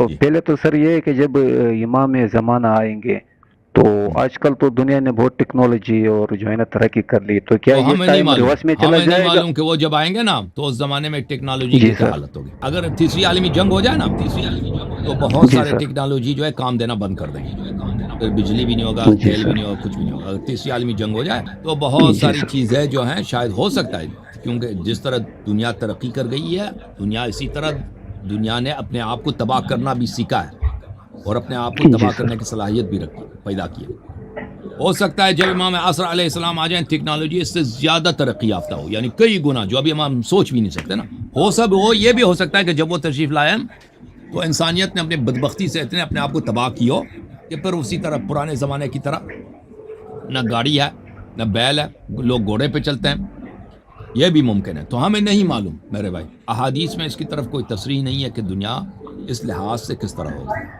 جی پہلے تو سر یہ ہے کہ جب امام زمانہ آئیں گے تو آج کل تو دنیا نے بہت ٹیکنالوجی اور جو ہے نا ترقی کر لی، تو کیا وہ یہ ہمیں نہیں ٹائم معلوم، ریورس میں چلا ہمیں نہیں جائے گا؟ معلوم کہ وہ جب آئیں گے نا تو اس زمانے میں ٹیکنالوجی کی جی کیا سر، حالت ہوگی. اگر تیسری عالمی جنگ ہو جائے نا تو بہت جی سارے سر، ٹیکنالوجی جو ہے کام دینا بند کر دیں گے، پھر بجلی بھی نہیں ہوگا، جی تیل بھی سر، نہیں ہوگا، کچھ بھی نہیں ہوگا. اگر تیسری عالمی جنگ ہو جائے تو بہت جی ساری سر، چیزیں جو ہیں شاید ہو سکتا ہے، کیونکہ جس طرح دنیا ترقی کر گئی ہے، دنیا اسی طرح دنیا نے اپنے آپ کو تباہ کرنا بھی سیکھا ہے اور اپنے آپ کو جی تباہ سر، کرنے کی صلاحیت بھی رکھی پیدا کی ہے. ہو سکتا ہے جب امام عصر علیہ السلام آ جائیں ٹیکنالوجی اس سے زیادہ ترقی یافتہ ہو، یعنی کئی گنا، جو ابھی ہم سوچ بھی نہیں سکتے نا. وہ یہ بھی ہو سکتا ہے کہ جب وہ تشریف لائیں تو انسانیت نے اپنے بدبختی سے اتنے اپنے آپ کو تباہ کی ہو کہ پھر اسی طرح پرانے زمانے کی طرح نہ گاڑی ہے نہ بیل ہے، لوگ گھوڑے پہ چلتے ہیں. یہ بھی ممکن ہے. تو ہمیں نہیں معلوم میرے بھائی، احادیث میں اس کی طرف کوئی تصریح نہیں ہے کہ دنیا اس لحاظ سے کس طرح ہوگی.